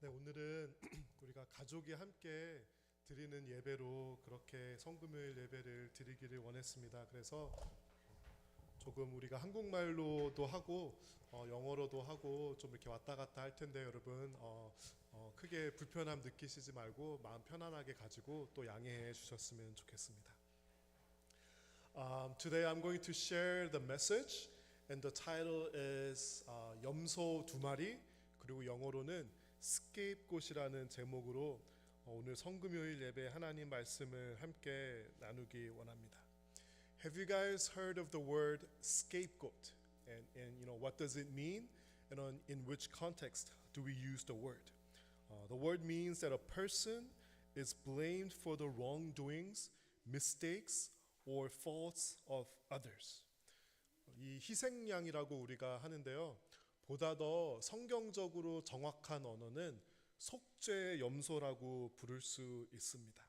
오늘은 우리가 가족이 함께 드리는 예배로 그렇게 성금요일 예배를 드리기를 원했습니다. 그래서 조금 우리가 한국말로도 하고 영어로도 하고 좀 이렇게 왔다 갔다 할 텐데 여러분 크게 불편함 느끼시지 말고 마음 편안하게 가지고 또 양해해 주셨으면 좋겠습니다. Today I'm going to share the message and the title is 염소 두 마리, 그리고 영어로는 scapegoat이라는 제목으로 오늘 성금요일 예배 하나님 말씀을 함께 나누기 원합니다. Have you guys heard of the word scapegoat? And what does it mean? And in which context do we use the word? The word means that a person is blamed for the wrongdoings, mistakes, or faults of others. 이 희생양이라고 우리가 하는데요. 보다 더 성경적으로 정확한 언어는 속죄 염소라고 부를 수 있습니다.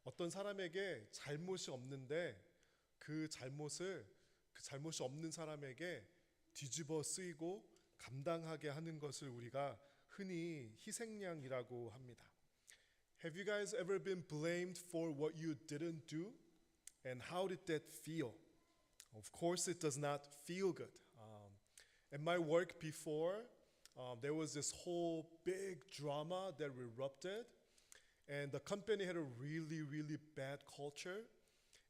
어떤 사람에게 잘못이 없는데 그 잘못이 없는 사람에게 뒤집어 쓰이고 감당하게 하는 것을 우리가 흔히 희생양이라고 합니다. Have you guys ever been blamed for what you didn't do? And how did that feel? Of course it does not feel good. At my work before, there was this whole big drama that erupted, and the company had a really, really bad culture,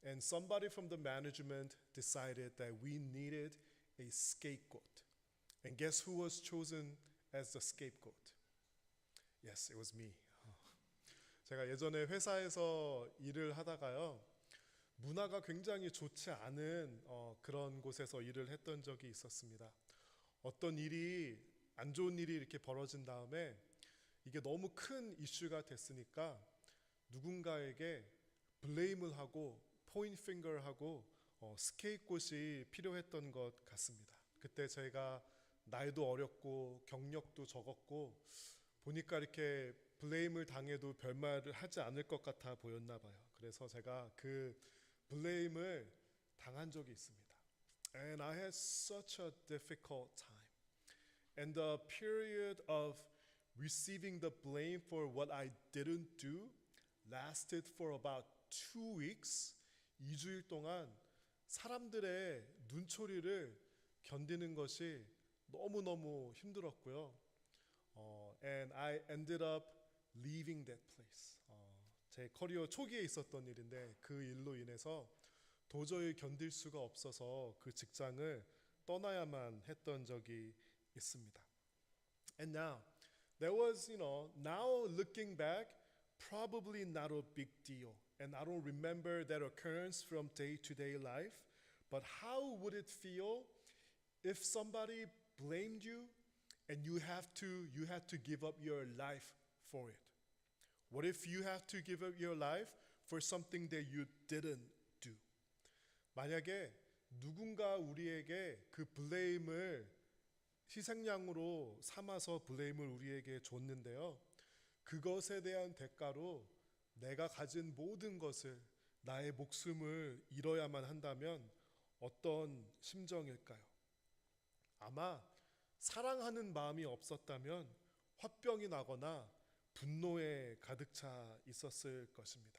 and somebody from the management decided that we needed a scapegoat. And guess who was chosen as the scapegoat? Yes, it was me. 제가 예전에 회사에서 일을 하다가요, 문화가 굉장히 좋지 않은 그런 곳에서 일을 했던 적이 있었습니다. 어떤 일이 안 좋은 일이 이렇게 벌어진 다음에 이게 너무 큰 이슈가 됐으니까 누군가에게 블레임을 하고 포인트 핑거를 하고 스케이프곶이 필요했던 것 같습니다. 그때 제가 나이도 어렸고 경력도 적었고 보니까 이렇게 블레임을 당해도 별말을 하지 않을 것 같아 보였나 봐요. 그래서 제가 그 블레임을 당한 적이 있습니다. And I had such a difficult time. And the period of receiving the blame for what I didn't do lasted for about 2 weeks. 2주일 동안 사람들의 눈초리를 견디는 것이 너무너무 힘들었고요. And I ended up leaving that place. 제 커리어 초기에 있었던 일인데 그 일로 인해서 도저히 견딜 수가 없어서 그 직장을 떠나야만 했던 적이 있습니다. And now, there was, now looking back, probably not a big deal. And I don't remember that occurrence from day-to-day life. But how would it feel if somebody blamed you and you had to give up your life for it? What if you have to give up your life for something that you didn't do? 만약에 누군가 우리에게 그 블레임을 희생양으로 삼아서 블레임을 우리에게 줬는데요. 그것에 대한 대가로 내가 가진 모든 것을, 나의 목숨을 잃어야만 한다면 어떤 심정일까요? 아마 사랑하는 마음이 없었다면 화병이 나거나 분노에 가득 차 있었을 것입니다.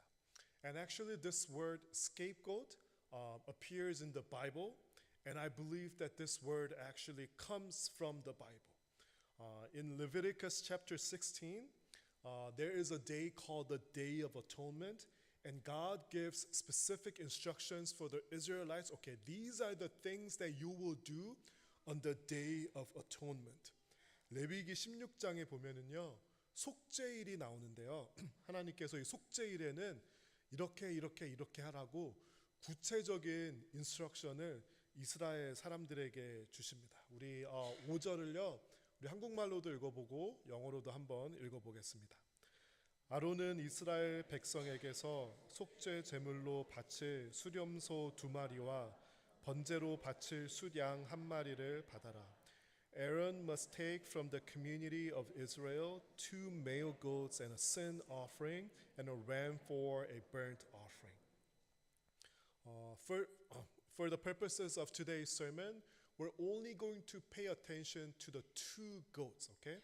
And actually this word scapegoat appears in the Bible, and I believe that this word actually comes from the Bible. In Leviticus chapter 16, there is a day called the Day of Atonement, and God gives specific instructions for the Israelites. Okay, these are the things that you will do on the Day of Atonement. 레위기 16장에 보면은요, 속죄일이 나오는데요. 하나님께서 이 속죄일에는 이렇게 하라고 구체적인 인스트럭션을 이스라엘 사람들에게 주십니다. 우리 5절을요. 우리 한국말로도 읽어보고 영어로도 한번 읽어보겠습니다. 아론은 이스라엘 백성에게서 속죄 제물로 바칠 수렴소 2마리와 번제로 바칠 숫양 1마리를 받아라. Aaron must take from the community of Israel 2 male goats and a sin offering and a ram for a burnt offering. For the purposes of today's sermon, we're only going to pay attention to the 2 goats, okay?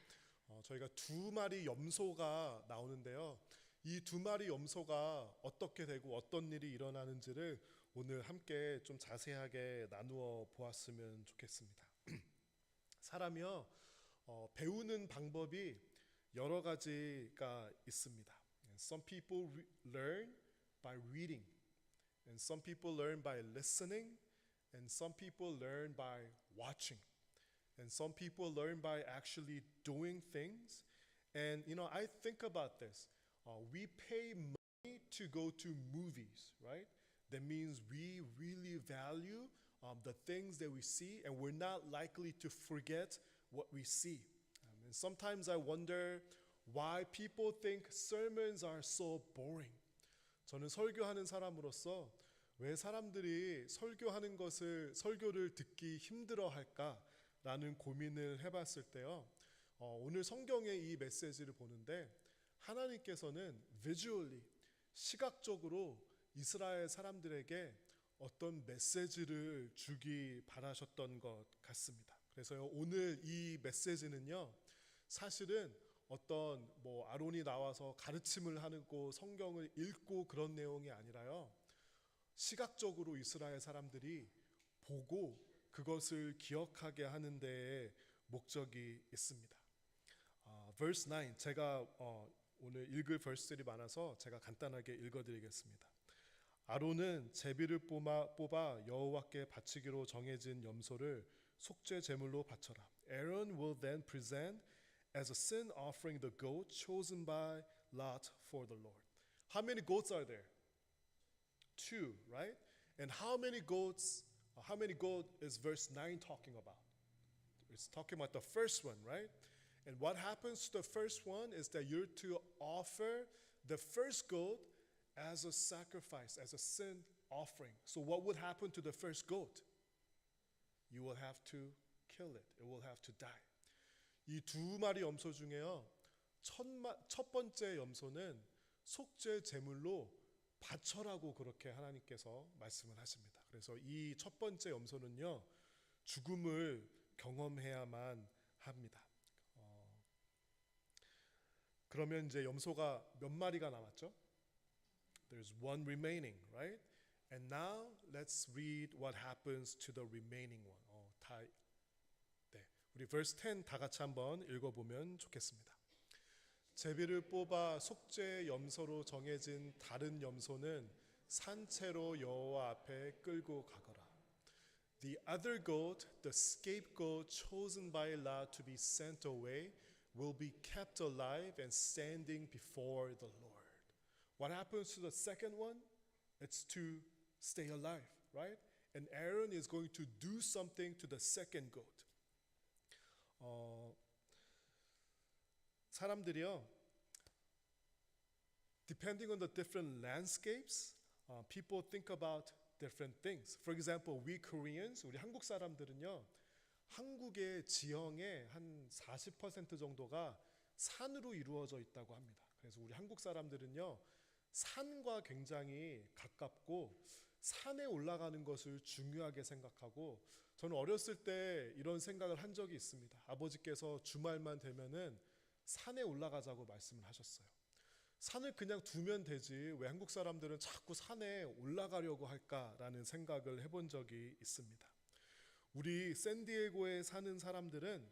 저희가 두 마리 염소가 나오는데요. 이 두 마리 염소가 어떻게 되고 어떤 일이 일어나는지를 오늘 함께 좀 자세하게 나누어 보았으면 좋겠습니다. 사람이요, 배우는 방법이 여러 가지가 있습니다. Some people learn by reading, and some people learn by listening, and some people learn by watching, and some people learn by actually doing things. And I think about this. We pay money to go to movies, right? That means we really value the things that we see, and we're not likely to forget what we see. And sometimes I wonder why people think sermons are so boring. 저는 설교하는 사람으로서 왜 사람들이 설교를 듣기 힘들어할까라는 고민을 해봤을 때요. 오늘 성경의 이 메시지를 보는데 하나님께서는 visually, 시각적으로 이스라엘 사람들에게 어떤 메시지를 주기 바라셨던 것 같습니다. 그래서요, 오늘 이 메시지는요, 사실은 어떤 아론이 나와서 가르침을 하고 성경을 읽고 그런 내용이 아니라요, 시각적으로 이스라엘 사람들이 보고 그것을 기억하게 하는 데에 목적이 있습니다. verse 9, 제가 오늘 읽을 verse들이 많아서 제가 간단하게 읽어드리겠습니다. 아론은 제비를 뽑아 여호와께 바치기로 정해진 염소를 속죄 제물로 바쳐라. Aaron will then present as a sin offering the goat chosen by Lot for the Lord. How many goats are there? 2, right? And how many goat is verse 9 talking about? It's talking about the first one, right? And what happens to the first one is that you're to offer the first goat as a sacrifice, as a sin offering. So what would happen to the first goat? You will have to kill it. It will have to die. 이 두 마리 염소 중에요, 첫 번째 염소는 속죄 제물로 바쳐라고 그렇게 하나님께서 말씀을 하십니다. 그래서 이 첫 번째 염소는요, 죽음을 경험해야만 합니다. 그러면 이제 염소가 몇 마리가 남았죠? There's one remaining, right? And now let's read what happens to the remaining one. 우리 verse 10 다 같이 한번 읽어보면 좋겠습니다. 제비를 뽑아 속죄 염소로 정해진 다른 염소는 산채로 여호와 앞에 끌고 가거라. The other goat, the scapegoat chosen by Lot to be sent away, will be kept alive and standing before the Lord. What happens to the second one? It's to stay alive, right? And Aaron is going to do something to the second goat. 사람들이요, depending on the different landscapes, people think about different things. For example, we Koreans, 우리 한국 사람들은요, 한국의 지형의 한 40% 정도가 산으로 이루어져 있다고 합니다. 그래서 우리 한국 사람들은요, 산과 굉장히 가깝고 산에 올라가는 것을 중요하게 생각하고, 저는 어렸을 때 이런 생각을 한 적이 있습니다. 아버지께서 주말만 되면은 산에 올라가자고 말씀을 하셨어요. 산을 그냥 두면 되지 왜 한국 사람들은 자꾸 산에 올라가려고 할까라는 생각을 해본 적이 있습니다. 우리 샌디에고에 사는 사람들은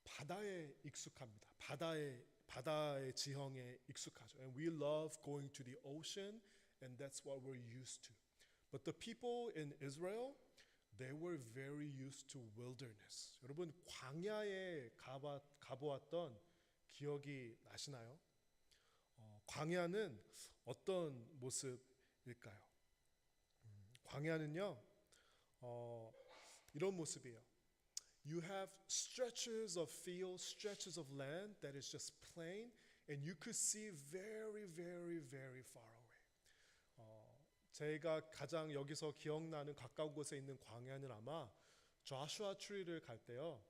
바다에 익숙합니다. 바다의 지형에 익숙하죠. And we love going to the ocean, and that's what we're used to. But the people in Israel, they were very used to wilderness. 여러분 광야에 가보았던 기억이 나시나요? 광야는 어떤 모습일까요? 광야는요, 이런 모습이에요. You have stretches of field, stretches of land that is just plain, and you could see very, very, very far away. 제가 가장 여기서 기억나는 가까운 곳에 있는 광야는 아마 조슈아 트리를 갈 때요,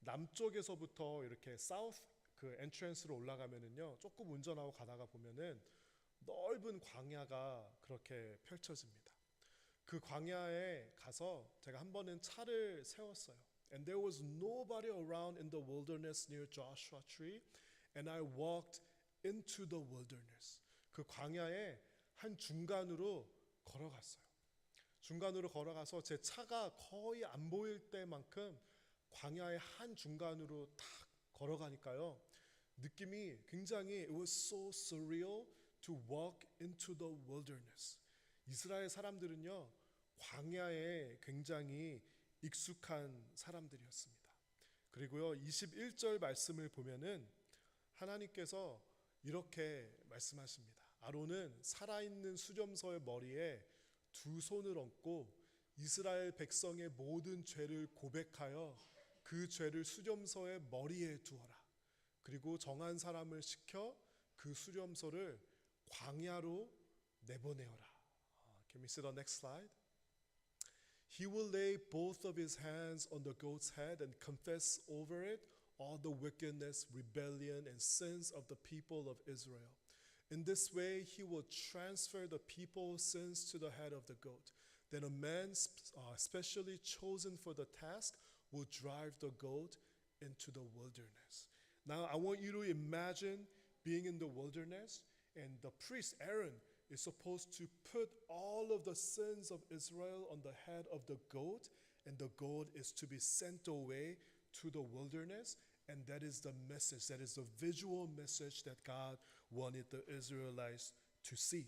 남쪽에서부터 이렇게 사우스 그 엔트런스로 올라가면은요, 조금 운전하고 가다가 보면은 넓은 광야가 그렇게 펼쳐집니다. 그 광야에 가서 제가 한 번은 차를 세웠어요. And there was nobody around in the wilderness near Joshua tree. And I walked into the wilderness. 그 광야의 한 중간으로 걸어갔어요. 중간으로 걸어가서 제 차가 거의 안 보일 때만큼 광야의 한 중간으로 딱 걸어가니까요. 느낌이 굉장히 it was so surreal to walk into the wilderness. 이스라엘 사람들은요. 광야에 굉장히 익숙한 사람들이었습니다. 그리고요. 21절 말씀을 보면은 하나님께서 이렇게 말씀하십니다. 아론은 살아있는 수렴서의 머리에 두 손을 얹고 이스라엘 백성의 모든 죄를 고백하여 그 죄를 수렴서의 머리에 두어라. 그리고 정한 사람을 시켜 그 수렴서를 광야로 내보내어라. Can we see the next slide? He will lay both of his hands on the goat's head and confess over it all the wickedness, rebellion, and sins of the people of Israel. In this way, he will transfer the people's sins to the head of the goat. Then a man specially chosen for the task will drive the goat into the wilderness. Now, I want you to imagine being in the wilderness, and the priest Aaron is supposed to put all of the sins of Israel on the head of the goat, and the goat is to be sent away to the wilderness. And that is the message, that is the visual message that God wanted the Israelites to see.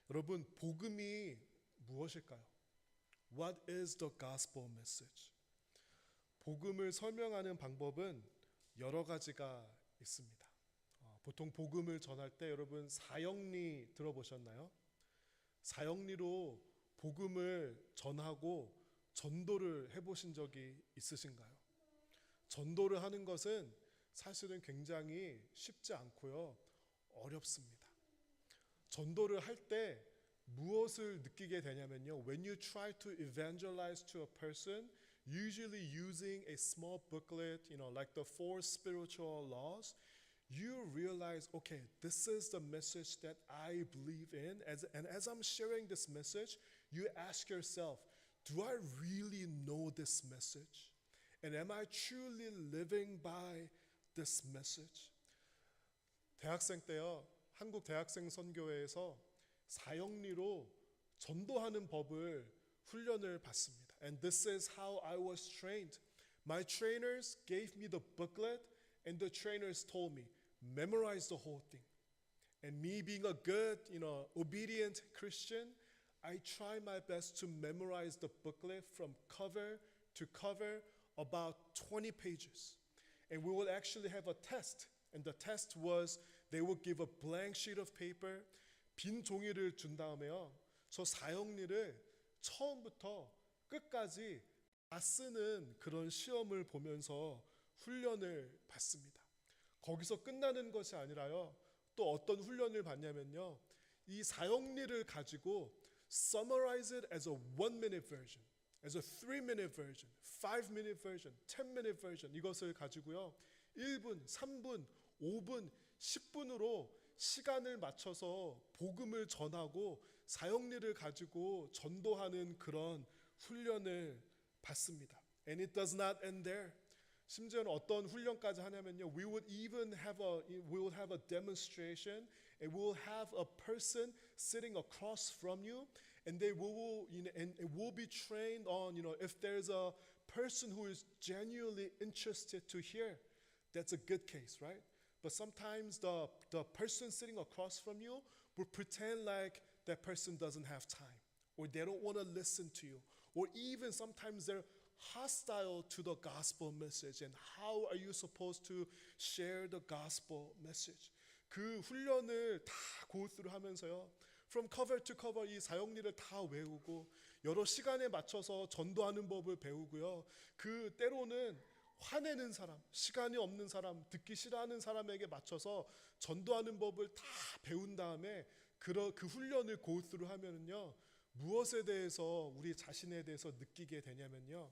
여러분, 복음이 무엇일까요? What is the gospel message? 복음을 설명하는 방법은 여러 가지가 있습니다. 보통 복음을 전할 때 여러분 사형리 들어보셨나요? 사형리로 복음을 전하고 전도를 해보신 적이 있으신가요? 전도를 하는 것은 사실은 굉장히 쉽지 않고요. 어렵습니다. 전도를 할 때 무엇을 느끼게 되냐면요. When you try to evangelize to a person, usually using a small booklet, like the four spiritual laws, you realize, okay, this is the message that I believe in. And as I'm sharing this message, you ask yourself, do I really know this message? And am I truly living by this message? 대학생 때요. 한국 대학생 선교회에서 사형리로 전도하는 법을 훈련을 받습니다. And this is how I was trained. My trainers gave me the booklet and the trainers told me, memorize the whole thing. And me being a good, obedient Christian, I try my best to memorize the booklet from cover to cover, about 20 pages. And we will actually have a test. And the test was they would give a blank sheet of paper, 빈 종이를 준 다음에요. 저 사형리를 처음부터 끝까지 다 쓰는 그런 시험을 보면서 훈련을 받습니다. 거기서 끝나는 것이 아니라요. 또 어떤 훈련을 받냐면요. 이 사형리를 가지고 summarize it as a 1-minute version, as a 3-minute version, 5-minute version, 10-minute version 이것을 가지고요. 1분, 3분, 5분, 10분으로 시간을 맞춰서 복음을 전하고 사형리를 가지고 전도하는 그런 훈련을 받습니다. And it does not end there. 심지어는 어떤 훈련까지 하냐면요. We would have a demonstration and we will have a person sitting across from you and they will be trained on, if there's a person who is genuinely interested to hear, that's a good case, right? But sometimes the person sitting across from you will pretend like that person doesn't have time or they don't want to listen to you or even sometimes they're hostile to the gospel message and how are you supposed to share the gospel message? 그 훈련을 다 go through 하면서요. From cover to cover 이 사형리를 다 외우고 여러 시간에 맞춰서 전도하는 법을 배우고요. 그 때로는 화내는 사람, 시간이 없는 사람, 듣기 싫어하는 사람에게 맞춰서 전도하는 법을 다 배운 다음에 그 훈련을 go through 하면은요. 무엇에 대해서 우리 자신에 대해서 느끼게 되냐면요.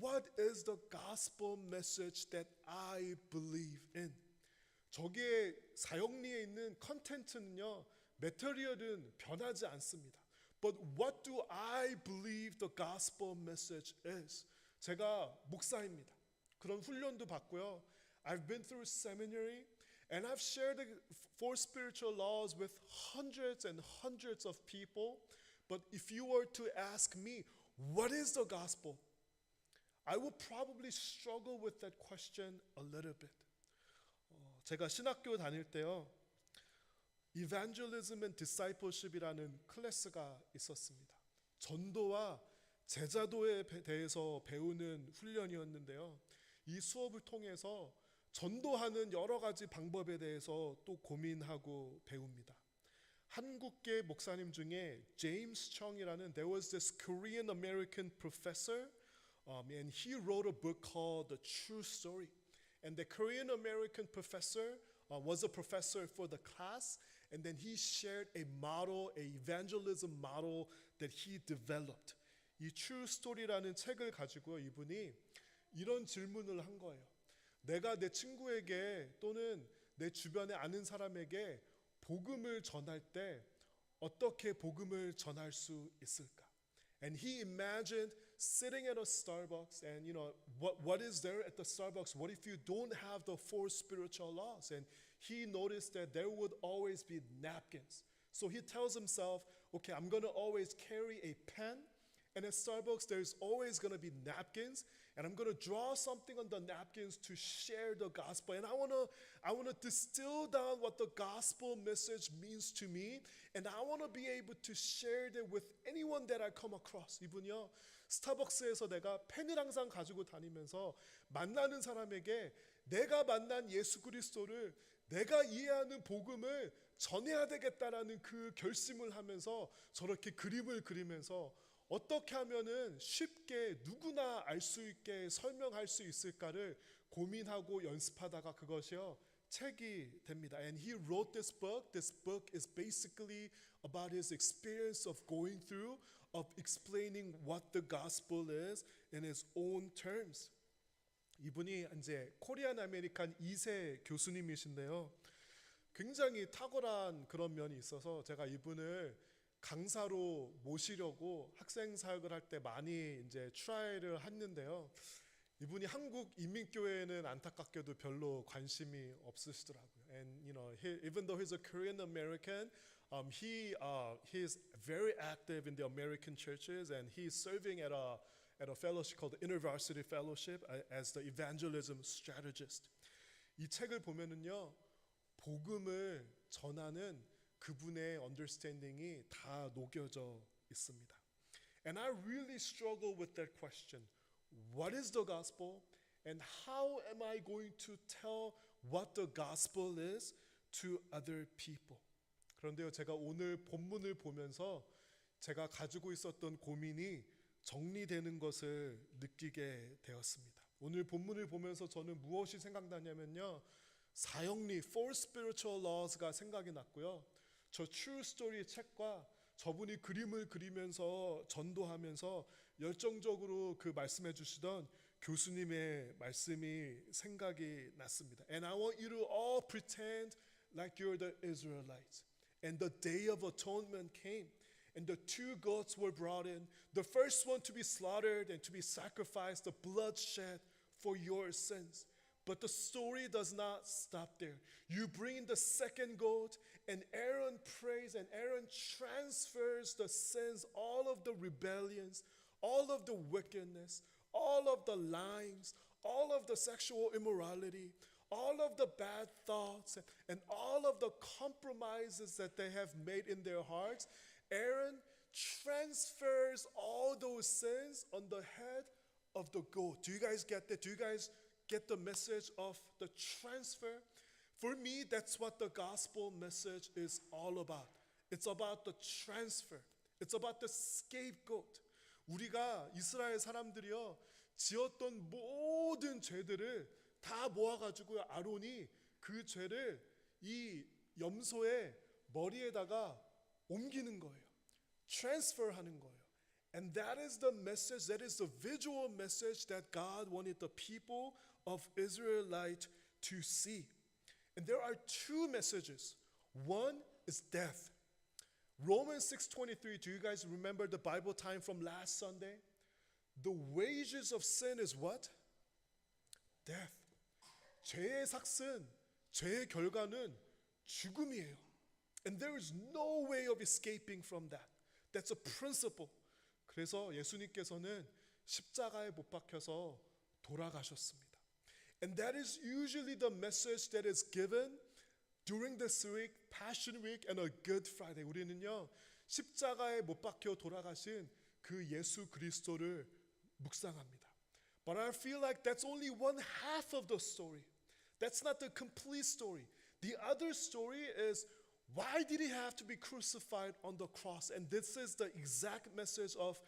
What is the gospel message that I believe in? 저기에 사형리에 있는 컨텐츠는요. 매터리얼은 변하지 않습니다. But what do I believe the gospel message is? 제가 목사입니다. 그런 훈련도 받고요. I've been through seminary and I've shared the four spiritual laws with hundreds and hundreds of people. But if you were to ask me, what is the gospel? I would probably struggle with that question a little bit. 제가 신학교 다닐 때요. Evangelism and Discipleship이라는 클래스가 있었습니다. 전도와 제자도에 대해서 배우는 훈련이었는데요. 이 수업을 통해서 전도하는 여러 가지 방법에 대해서 또 고민하고 배웁니다. 한국계 목사님 중에 제임스 청이라는 there was this Korean American professor and he wrote a book called The True Story. And the Korean American professor was a professor for the class and then he shared a model, a evangelism model that he developed. 이 True Story라는 책을 가지고 이분이 이런 질문을 한 거예요. 내가 내 친구에게 또는 내 주변에 아는 사람에게 복음을 전할 때 어떻게 복음을 전할 수 있을까? And he imagined sitting at a Starbucks and what is there at the Starbucks? What if you don't have the four spiritual laws? And he noticed that there would always be napkins. So he tells himself, okay, I'm going to always carry a pen. And at Starbucks, there's always going to be napkins, and I'm going to draw something on the napkins to share the gospel. And I want to distill down what the gospel message means to me, and I want to be able to share that with anyone that I come across. 이분이요, 스타벅스에서 내가 펜을 항상 가지고 다니면서 만나는 사람에게 내가 만난 예수 그리스도를 내가 이해하는 복음을 전해야 되겠다라는 그 결심을 하면서 저렇게 그림을 그리면서 어떻게 하면은 쉽게 누구나 알 수 있게 설명할 수 있을까를 고민하고 연습하다가 그것이요 책이 됩니다. And he wrote this book. This book is basically about his experience of going through, of explaining what the gospel is in his own terms. 이분이 이제 코리안 아메리칸 2세 교수님이신데요. 굉장히 탁월한 그런 면이 있어서 제가 이분을 강사로 모시려고 학생 사역을 할 때 많이 이제 트라이를 했는데요. 이분이 한국 이민교회에는 안타깝게도 별로 관심이 없으시더라고요. And even though he's a Korean American, he is very active in the American churches, and he's serving at a fellowship called the InterVarsity Fellowship as the evangelism strategist. 이 책을 보면은요, 복음을 전하는 그분의 understanding이 다 녹여져 있습니다. And I really struggle with that question. What is the gospel? And how am I going to tell what the gospel is to other people? 그런데요, 제가 오늘 본문을 보면서 제가 가지고 있었던 고민이 정리되는 것을 느끼게 되었습니다. 오늘 본문을 보면서 저는 무엇이 생각나냐면요, 사형리, Four Spiritual Laws가 생각이 났고요. 저 True Story 책과 저분이 그림을 그리면서 전도하면서 열정적으로 그 말씀해 주시던 교수님의 말씀이 생각이 났습니다. And I want you to all pretend like you're the Israelites. And the day of atonement came. And the two goats were brought in. The first one to be slaughtered and to be sacrificed, the blood shed for your sins. But the story does not stop there. You bring in the second goat, and Aaron prays, and Aaron transfers the sins, all of the rebellions, all of the wickedness, all of the lyings, all of the sexual immorality, all of the bad thoughts, and all of the compromises that they have made in their hearts. Aaron transfers all those sins on the head of the goat. Do you guys get that? Do you guys get the message of the transfer? For me, that's what the gospel message is all about. It's about the transfer. It's about the scapegoat. 우리가 이스라엘 사람들이요, 지었던 모든 죄들을 다 모아가지고 아론이 그 죄를 이 염소의 머리에다가 옮기는 거예요. transfer하는 거예요. And that is the message, that is the visual message that God wanted the people of Israelite to see. And there are two messages. One is death. Romans 6:23. Do you guys remember the Bible time from last Sunday? The wages of sin is what? Death. 죄의 삭은, 죄의 결과는 죽음이에요. And there is no way of escaping from that. That's a principle. 그래서 예수님께서는 십자가에 못 박혀서 돌아가셨습니다. And that is usually the message that is given during this week, Passion Week and a Good Friday. 우리는요, 십자가에 못 박혀 돌아가신 그 예수 그리스도를 묵상합니다. But I feel like that's only one half of the story. That's not the complete story. The other story is, why did he have to be crucified on the cross? And this is the exact message of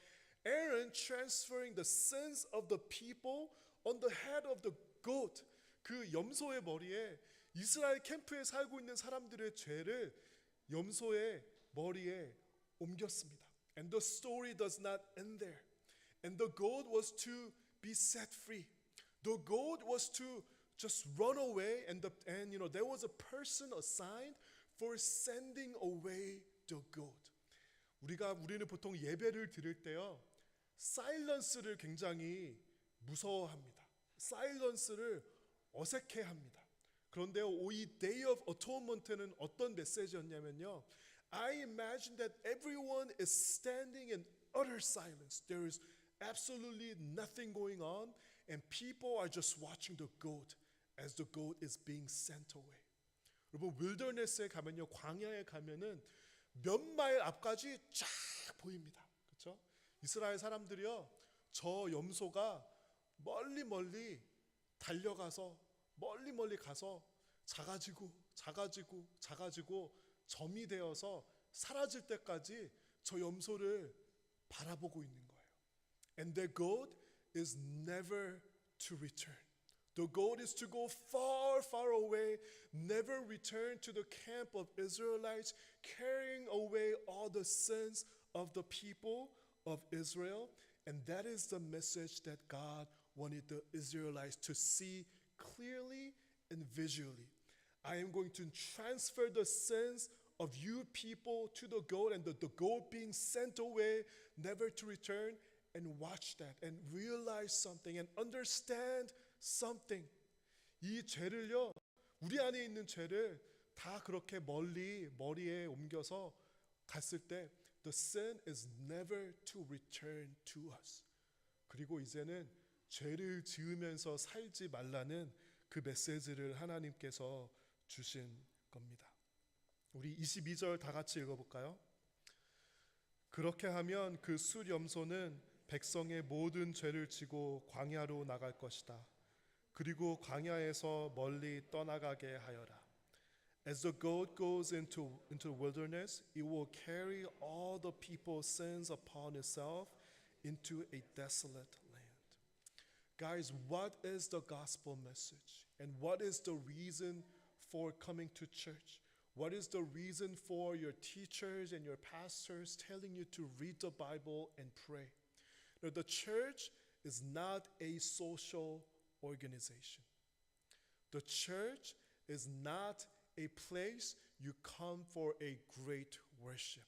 Aaron transferring the sins of the people on the head of the goat. 그 염소의 머리에 이스라엘 캠프에 살고 있는 사람들의 죄를 염소의 머리에 옮겼습니다. And the story does not end there. And the goat was to be set free. The goat was to just run away, and there was a person assigned for sending away the goat. 우리는 보통 예배를 드릴 때요, 사일런스를 굉장히 무서워합니다. 사일런스를 어색해합니다. 그런데요, 이 Day of Atonement는 어떤 메시지였냐면요, I imagine that everyone is standing in utter silence. There is absolutely nothing going on, and people are just watching the goat as the goat is being sent away. 여러분, 윌더네스에 가면요, 광야에 가면은 몇 마일 앞까지 쫙 보입니다. 그렇죠? 이스라엘 사람들이요, 저 염소가 멀리 달려가서 멀리 가서 작아지고 점이 되어서 사라질 때까지 저 염소를 바라보고 있는 거예요. And the goat is never to return. The goal is to go far, far away, never return to the camp of Israelites, carrying away all the sins of the people of Israel. And that is the message that God wanted the Israelites to see clearly and visually. I am going to transfer the sins of you people to the goat, and the goat being sent away, never to return, and watch that and realize something and understand something. 이 죄를요, 우리 안에 있는 죄를 다 그렇게 머리에 옮겨서 갔을 때 the sin is never to return to us. 그리고 이제는 죄를 지으면서 살지 말라는 그 메시지를 하나님께서 주신 겁니다. 우리 22절 다 같이 읽어볼까요? 그렇게 하면 그 숫염소는 백성의 모든 죄를 지고 광야로 나갈 것이다. 그리고 광야에서 멀리 떠나가게 하여라. As the goat goes into the wilderness, it will carry all the people's sins upon itself into a desolate land. Guys, what is the gospel message? And what is the reason for coming to church? What is the reason for your teachers and your pastors telling you to read the Bible and pray? Now, the church is not a social organization. The church is not a place you come for a great worship.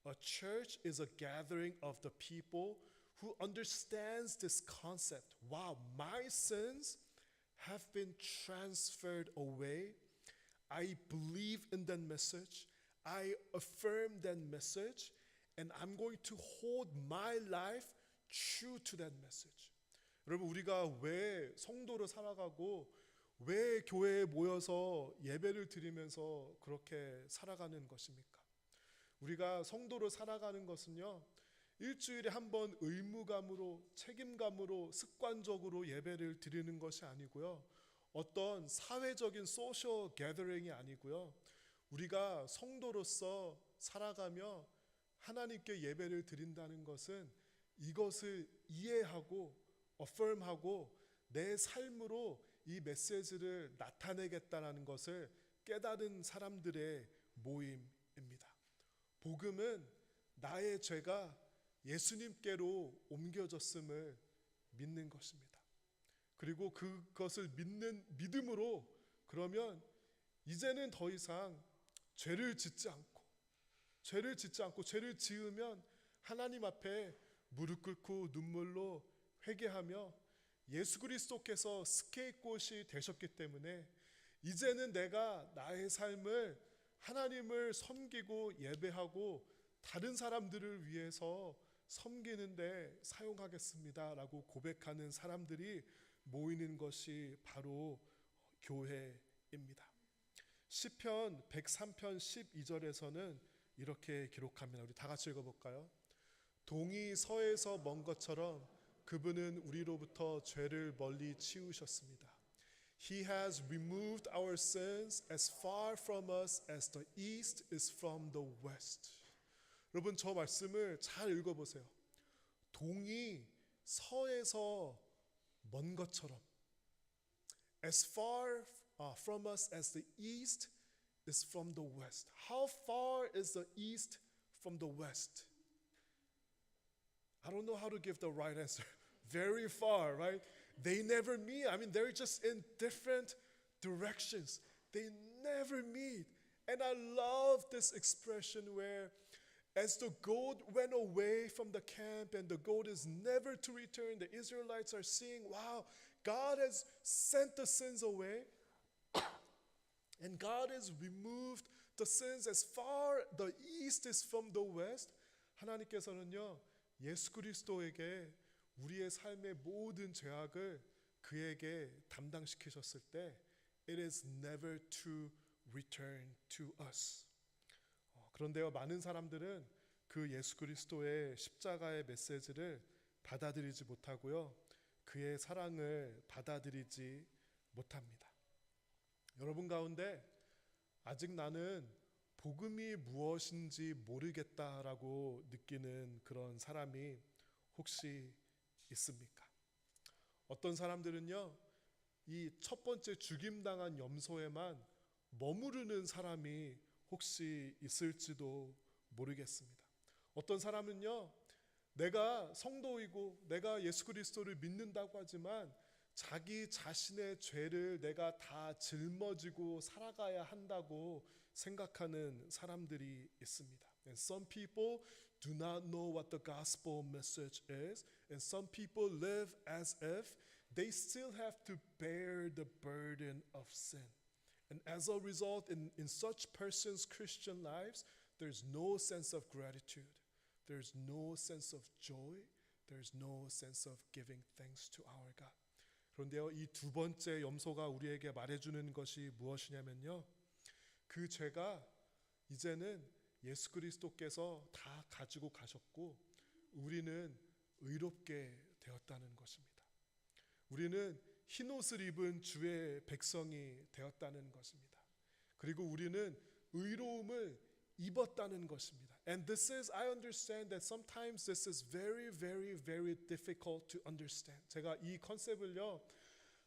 A church is a gathering of the people who understands this concept. Wow, my sins have been transferred away. I believe in that message. I affirm that message, and I'm going to hold my life true to that message. 여러분, 우리가 왜 성도로 살아가고 왜 교회에 모여서 예배를 드리면서 그렇게 살아가는 것입니까? 우리가 성도로 살아가는 것은요, 일주일에 한 번 의무감으로 책임감으로 습관적으로 예배를 드리는 것이 아니고요, 어떤 사회적인 소셜 게더링이 아니고요, 우리가 성도로서 살아가며 하나님께 예배를 드린다는 것은 이것을 이해하고 affirm하고 내 삶으로 이 메시지를 나타내겠다는 것을 깨달은 사람들의 모임입니다. 복음은 나의 죄가 예수님께로 옮겨졌음을 믿는 것입니다. 그리고 그것을 믿는 믿음으로, 그러면 이제는 더 이상 죄를 짓지 않고 죄를 짓지 않고 죄를 지으면 하나님 앞에 무릎 꿇고 눈물로 회개하며 예수 그리스도께서 스케이트꽃이 되셨기 때문에 이제는 내가 나의 삶을 하나님을 섬기고 예배하고 다른 사람들을 위해서 섬기는데 사용하겠습니다 라고 고백하는 사람들이 모이는 것이 바로 교회입니다. 시편 103편 12절에서는 이렇게 기록합니다. 우리 다 같이 읽어볼까요? 동이 서에서 먼 것처럼 그분은 우리로부터 죄를 멀리 치우셨습니다. He has removed our sins as far from us as the east is from the west. 여러분 저 말씀을 잘 읽어보세요. 동이 서에서 먼 것처럼 as far from us as the east is from the west. How far is the east from the west? I don't know how to give the right answer. Very far, right? They never meet. I mean, they're just in different directions. They never meet. And I love this expression where as the goat went away from the camp and the goat is never to return, the Israelites are seeing, wow, God has sent the sins away and God has removed the sins as far the east is from the west. 하나님께서는요, 예수 그리스도에게 우리의 삶의 모든 죄악을 그에게 담당시키셨을 때 it is never to return to us. 그런데요, 많은 사람들은 그 예수 그리스도의 십자가의 메시지를 받아들이지 못하고요, 그의 사랑을 받아들이지 못합니다. 여러분 가운데 아직 나는 복음이 무엇인지 모르겠다라고 느끼는 그런 사람이 혹시 있습니까? 어떤 사람들은요, 이 첫 번째 죽임당한 염소에만 머무르는 사람이 혹시 있을지도 모르겠습니다. 어떤 사람은요, 내가 성도이고 내가 예수 그리스도를 믿는다고 하지만 자기 자신의 죄를 내가 다 짊어지고 살아가야 한다고 생각하는 사람들이 있습니다. And some people do not know what the gospel message is, and some people live as if they still have to bear the burden of sin. And as a result, in such persons' Christian lives, there's no sense of gratitude, there's no sense of joy, there's no sense of giving thanks to our God. 그런데요, 이 두 번째 염소가 우리에게 말해주는 것이 무엇이냐면요, 그 죄가 이제는 예수 그리스도께서 다 가지고 가셨고 우리는 의롭게 되었다는 것입니다. 우리는 흰옷을 입은 주의 백성이 되었다는 것입니다. 그리고 우리는 의로움을 입었다는 것입니다. And this is, I understand that sometimes this is very, very, very difficult to understand. 제가 이 컨셉을요,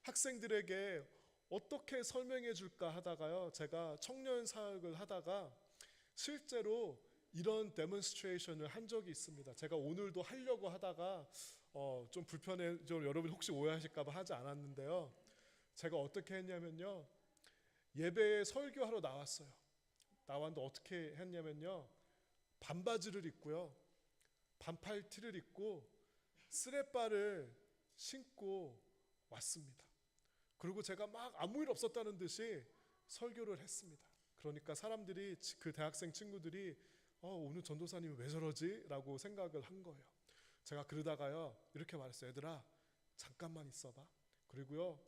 학생들에게 어떻게 설명해 줄까 하다가요, 제가 청년 사역을 하다가 실제로 이런 데몬스트레이션을 한 적이 있습니다. 제가 오늘도 하려고 하다가 좀 불편해, 좀 여러분 혹시 오해하실까 봐 하지 않았는데요. 제가 어떻게 했냐면요, 예배에 설교하러 나왔어요. 나왔는데 어떻게 했냐면요, 반바지를 입고요, 반팔 티를 입고 쓰레빠를 신고 왔습니다. 그리고 제가 막 아무 일 없었다는 듯이 설교를 했습니다. 그러니까 사람들이, 그 대학생 친구들이 오늘 전도사님이 왜 저러지? 라고 생각을 한 거예요. 제가 그러다가요, 이렇게 말했어요. 얘들아, 잠깐만 있어봐. 그리고요,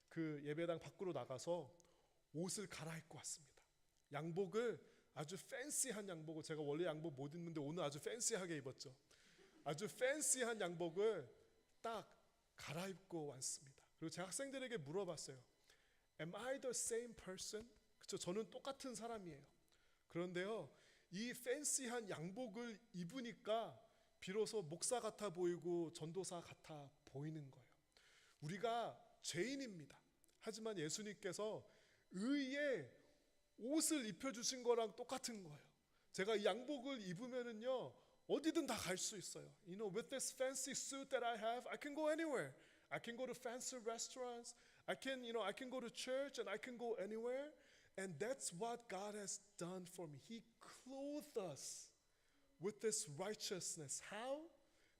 그 예배당 밖으로 나가서 옷을 갈아입고 왔습니다. 양복을 아주 팬시한 양복을, 제가 원래 양복 못 입는데 오늘 아주 팬시하게 입었죠. 아주 팬시한 양복을 딱 갈아입고 왔습니다. 그리고 제 학생들에게 물어봤어요. Am I the same person? 그렇죠, 저는 똑같은 사람이에요. 그런데요, 이 팬시한 양복을 입으니까 비로소 목사 같아 보이고 전도사 같아 보이는 거예요. 우리가 죄인입니다. 하지만 예수님께서 의의 옷을 입혀주신 거랑 똑같은 거예요. 제가 이 양복을 입으면은요, 어디든 다 갈 수 있어요. You know, with this fancy suit that I have, I can go anywhere. I can go to fancy restaurants. I can go to church and I can go anywhere. And that's what God has done for me. He clothed us with this righteousness. How?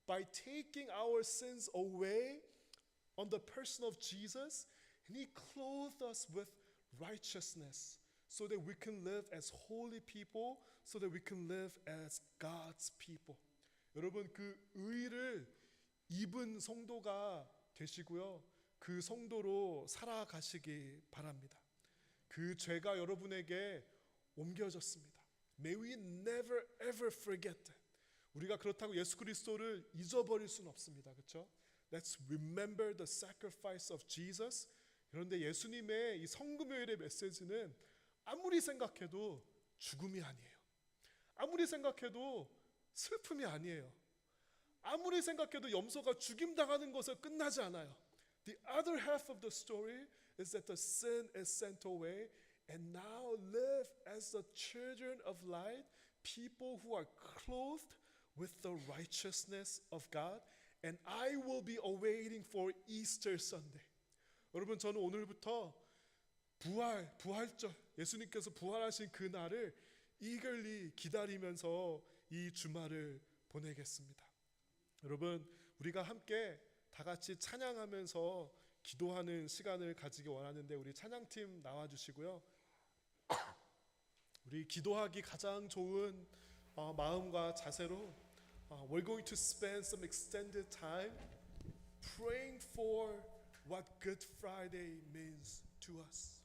By taking our sins away on the person of Jesus, and He clothed us with righteousness so that we can live as holy people, so that we can live as God's people. 여러분, 그 의를 입은 성도가 되시고요. 그 성도로 살아가시기 바랍니다. 그 죄가 여러분에게 옮겨졌습니다. May we never ever forget that. 우리가 그렇다고 예수 그리스도를 잊어버릴 수는 없습니다. 그렇죠? Let's remember the sacrifice of Jesus. 그런데 예수님의 이 성금요일의 메시지는 아무리 생각해도 죽음이 아니에요. 아무리 생각해도 슬픔이 아니에요. 아무리 생각해도 염소가 죽임당하는 것에 끝나지 않아요. The other half of the story is that the sin is sent away and now live as the children of light, people who are clothed with the righteousness of God, and I will be awaiting for Easter Sunday. 여러분, 저는 오늘부터 부활절, 예수님께서 부활하신 그 날을 eagerly 기다리면서 이 주말을 보내겠습니다. 여러분, 우리가 함께 다 같이 찬양하면서 기도하는 시간을 가지기 원하는데 우리 찬양팀 나와주시고요. 우리 기도하기 가장 좋은 마음과 자세로 we're going to spend some extended time praying for what Good Friday means to us.